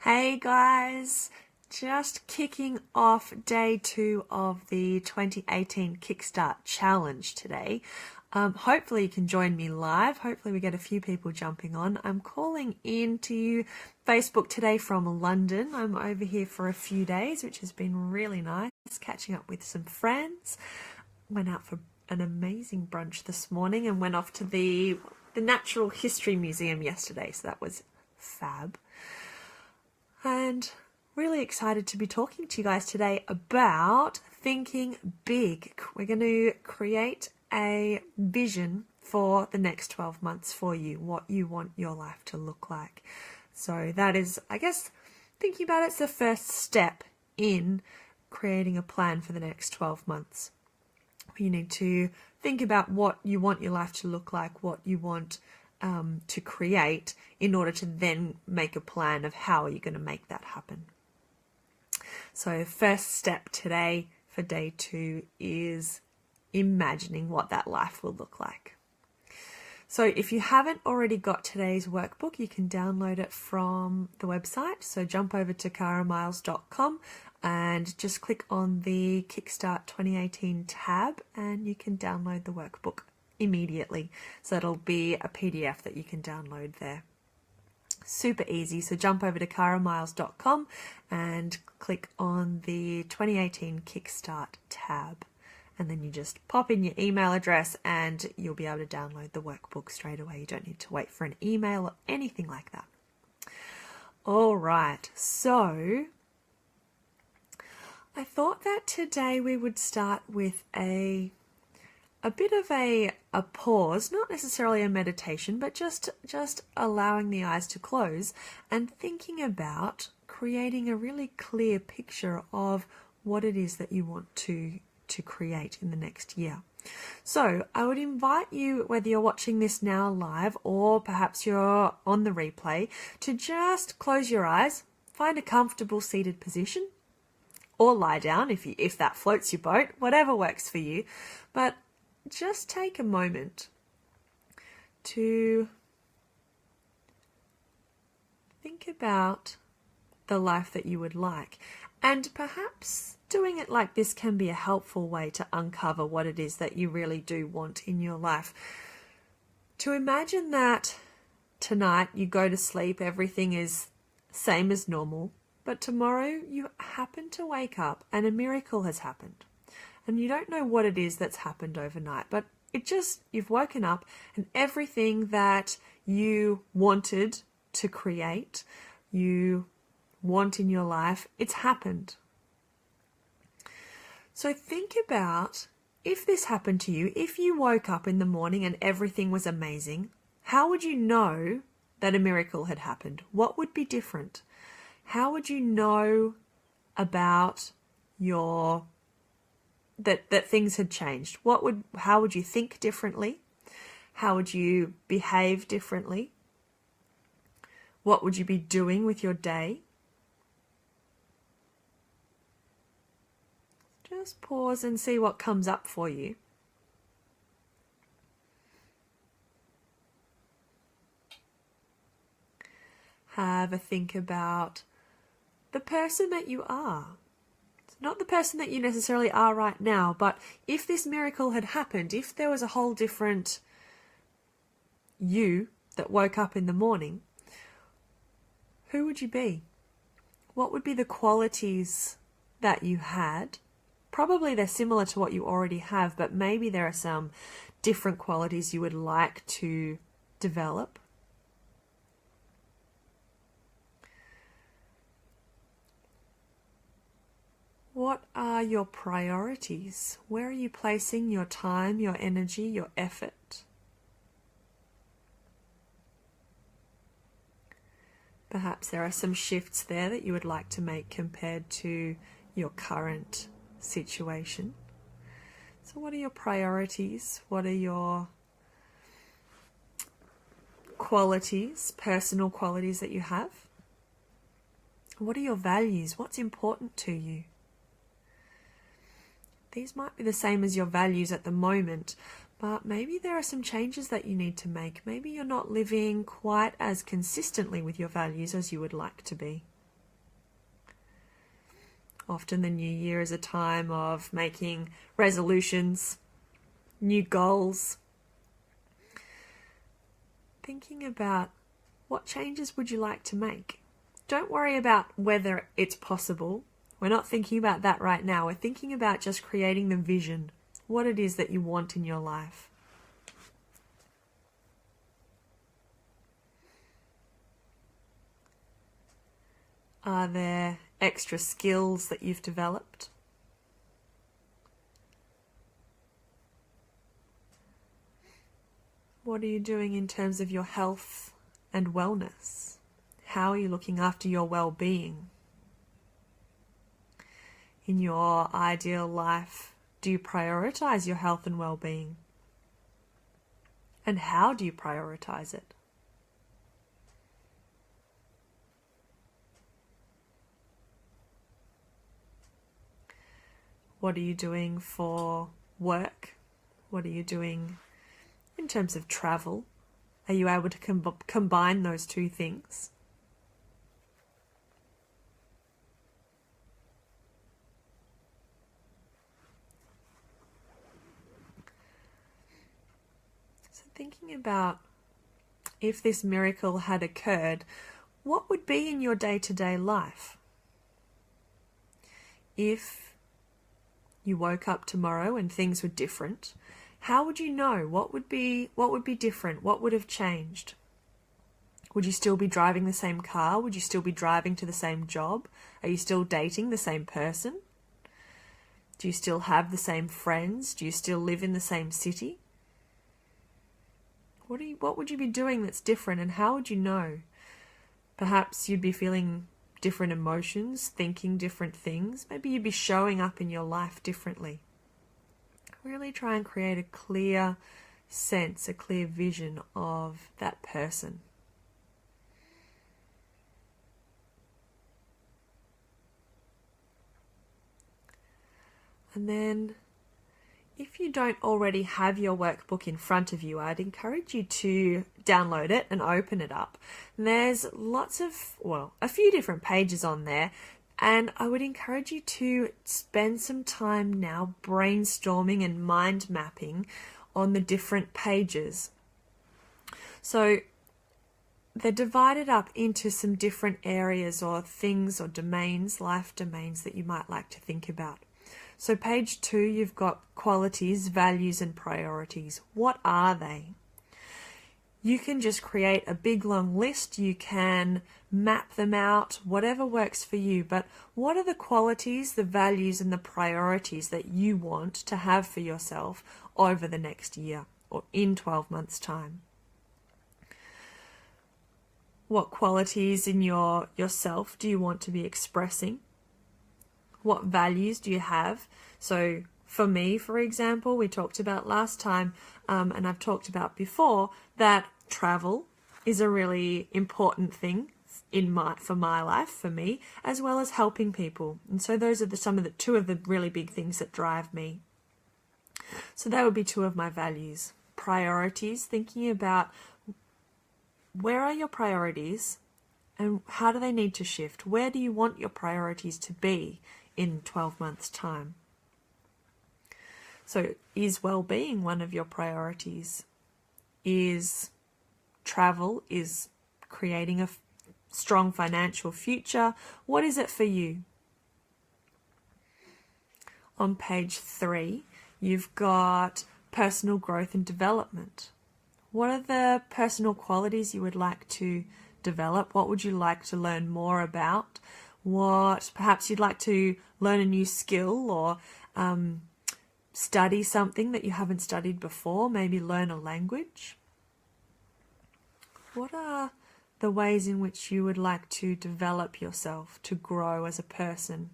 Hey guys, just kicking off day 2 of the 2018 Kickstart challenge today. Hopefully you can join me live. Hopefully we get a few people jumping on. I'm calling in to you Facebook today from London. I'm over here for a few days, which has been really nice. Catching up with some friends. Went out for an amazing brunch this morning and went off to the Natural History Museum yesterday. So that was fab. And really excited to be talking to you guys today about thinking big. We're going to create a vision for the next 12 months for you, what you want your life to look like. So that is, I guess, thinking about it's the first step in creating a plan for the next 12 months. You need to think about what you want your life to look like, what you want to create in order to then make a plan of how are you going to make that happen. So first step today for day 2 is imagining what that life will look like. So if you haven't already got today's workbook, you can download it from the website. So jump over to karamiles.com and just click on the Kickstart 2018 tab and you can download the workbook immediately. So it'll be a PDF that you can download there. Super easy. So jump over to karamiles.com and click on the 2018 Kickstart tab. And then you just pop in your email address and you'll be able to download the workbook straight away. You don't need to wait for an email or anything like that. All right. So I thought that today we would start with a bit of a pause, not necessarily a meditation, but just allowing the eyes to close and thinking about creating a really clear picture of what it is that you want to create in the next year. So I would invite you, whether you're watching this now live or perhaps you're on the replay, to just close your eyes, find a comfortable seated position, or lie down if that floats your boat, whatever works for you. But just take a moment to think about the life that you would like. And perhaps doing it like this can be a helpful way to uncover what it is that you really do want in your life. To imagine that tonight you go to sleep, everything is same as normal, but tomorrow you happen to wake up and a miracle has happened. And you don't know what it is that's happened overnight, but you've woken up and everything that you wanted to create, you want in your life, it's happened. So think about if this happened to you, if you woke up in the morning and everything was amazing, how would you know that a miracle had happened? What would be different? How would you know about that things had changed? How would you think differently? How would you behave differently? What would you be doing with your day? Just pause and see what comes up for you. Have a think about the person that you are. Not the person that you necessarily are right now, but if this miracle had happened, if there was a whole different you that woke up in the morning, who would you be? What would be the qualities that you had? Probably they're similar to what you already have, but maybe there are some different qualities you would like to develop. What are your priorities? Where are you placing your time, your energy, your effort? Perhaps there are some shifts there that you would like to make compared to your current situation. So what are your priorities? What are your qualities, personal qualities that you have? What are your values? What's important to you? These might be the same as your values at the moment, but maybe there are some changes that you need to make. Maybe you're not living quite as consistently with your values as you would like to be. Often the new year is a time of making resolutions, new goals, thinking about what changes would you like to make. Don't worry about whether it's possible. We're not thinking about that right now. We're thinking about just creating the vision, what it is that you want in your life. Are there extra skills that you've developed? What are you doing in terms of your health and wellness? How are you looking after your well-being? In your ideal life, do you prioritize your health and well-being? And how do you prioritize it? What are you doing for work? What are you doing in terms of travel? Are you able to combine those two things? So thinking about if this miracle had occurred, what would be in your day-to-day life? If you woke up tomorrow and things were different, how would you know? What would be different? What would have changed? Would you still be driving the same car? Would you still be driving to the same job? Are you still dating the same person? Do you still have the same friends? Do you still live in the same city? What would you be doing that's different, and how would you know? Perhaps you'd be feeling different emotions, thinking different things. Maybe you'd be showing up in your life differently. Really try and create a clear sense, a clear vision of that person. And then, if you don't already have your workbook in front of you, I'd encourage you to download it and open it up. And there's a few different pages on there, and I would encourage you to spend some time now brainstorming and mind mapping on the different pages. So they're divided up into some different areas or things or domains, life domains that you might like to think about. So page 2, you've got qualities, values, and priorities. What are they? You can just create a big long list. You can map them out, whatever works for you. But what are the qualities, the values, and the priorities that you want to have for yourself over the next year or in 12 months' time? What qualities in yourself do you want to be expressing? What values do you have? So for me, for example, we talked about last time, and I've talked about before, that travel is a really important thing for my life, for me, as well as helping people. And so those are two of the really big things that drive me. So that would be 2 of my values. Priorities, thinking about where are your priorities and how do they need to shift? Where do you want your priorities to be in 12 months' time? So is well-being one of your priorities? Is travel? Is creating a strong financial future? What is it for you? On page 3, you've got personal growth and development. What are the personal qualities you would like to develop? What would you like to learn more about? Perhaps you'd like to learn a new skill or study something that you haven't studied before, maybe learn a language. What are the ways in which you would like to develop yourself, to grow as a person?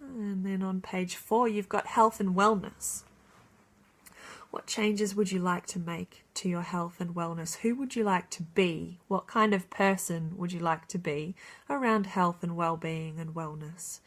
And then on page 4, you've got health and wellness. What changes would you like to make to your health and wellness? Who would you like to be? What kind of person would you like to be around health and well-being and wellness?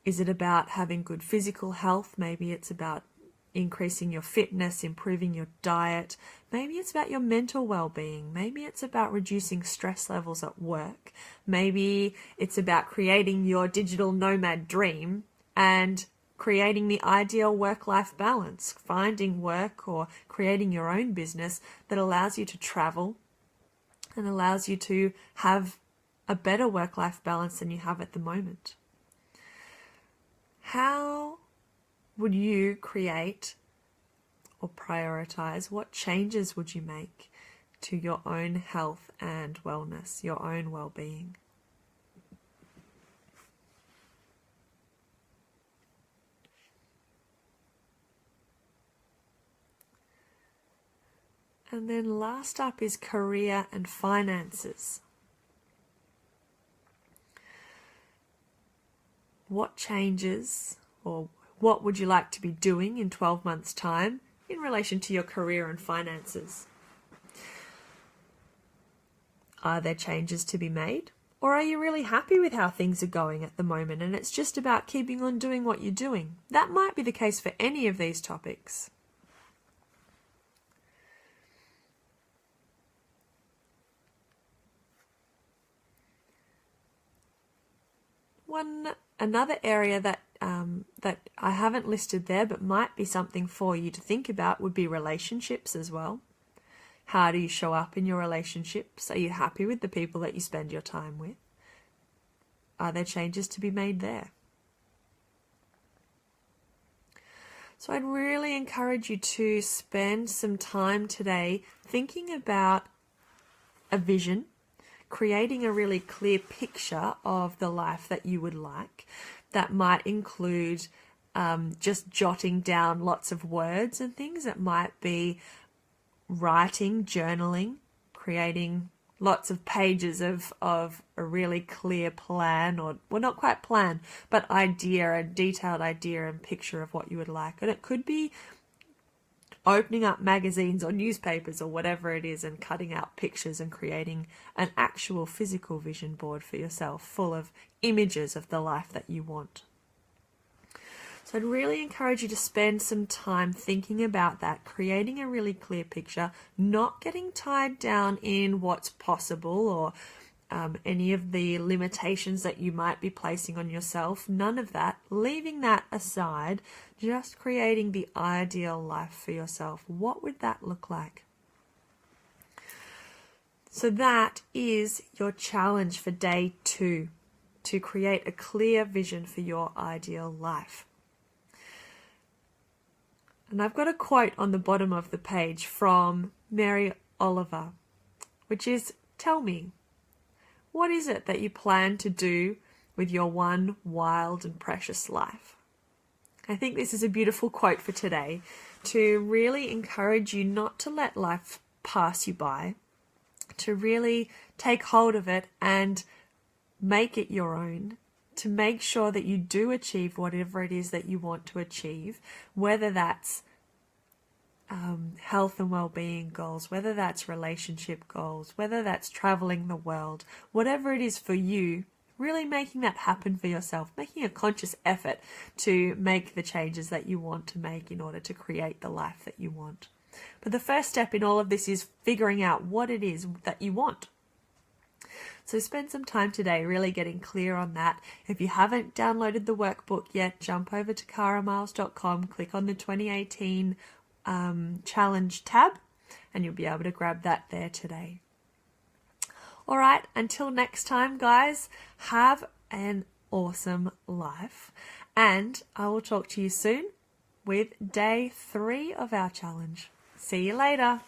Is it about having good physical health? Maybe it's about increasing your fitness, improving your diet. Maybe it's about your mental well-being. Maybe it's about reducing stress levels at work. Maybe it's about creating your digital nomad dream and creating the ideal work-life balance, finding work or creating your own business that allows you to travel and allows you to have a better work-life balance than you have at the moment. How would you create or prioritize? What changes would you make to your own health and wellness, your own well-being? And then last up is career and finances. What changes or what would you like to be doing in 12 months' time in relation to your career and finances? Are there changes to be made? Or are you really happy with how things are going at the moment and it's just about keeping on doing what you're doing? That might be the case for any of these topics. Another area that I haven't listed there but might be something for you to think about would be relationships as well. How do you show up in your relationships? Are you happy with the people that you spend your time with? Are there changes to be made there? So I'd really encourage you to spend some time today thinking about a vision, creating a really clear picture of the life that you would like. That might include just jotting down lots of words and things. It might be writing, journaling, creating lots of pages of a really clear plan, or, well, not quite plan, but idea, a detailed idea and picture of what you would like. And it could be opening up magazines or newspapers or whatever it is and cutting out pictures and creating an actual physical vision board for yourself full of images of the life that you want. So I'd really encourage you to spend some time thinking about that, creating a really clear picture, not getting tied down in what's possible or any of the limitations that you might be placing on yourself. None of that. Leaving that aside, just creating the ideal life for yourself. What would that look like? So that is your challenge for day 2, to create a clear vision for your ideal life. And I've got a quote on the bottom of the page from Mary Oliver, which is, "Tell me, what is it that you plan to do with your one wild and precious life?" I think this is a beautiful quote for today, to really encourage you not to let life pass you by, to really take hold of it and make it your own, to make sure that you do achieve whatever it is that you want to achieve, whether that's health and well-being goals, whether that's relationship goals, whether that's traveling the world, whatever it is for you, really making that happen for yourself, making a conscious effort to make the changes that you want to make in order to create the life that you want. But the first step in all of this is figuring out what it is that you want. So spend some time today really getting clear on that. If you haven't downloaded the workbook yet, jump over to caramiles.com, click on the 2018 challenge tab, and you'll be able to grab that there today. All right, until next time, guys, have an awesome life, and I will talk to you soon with day 3 of our challenge. See you later.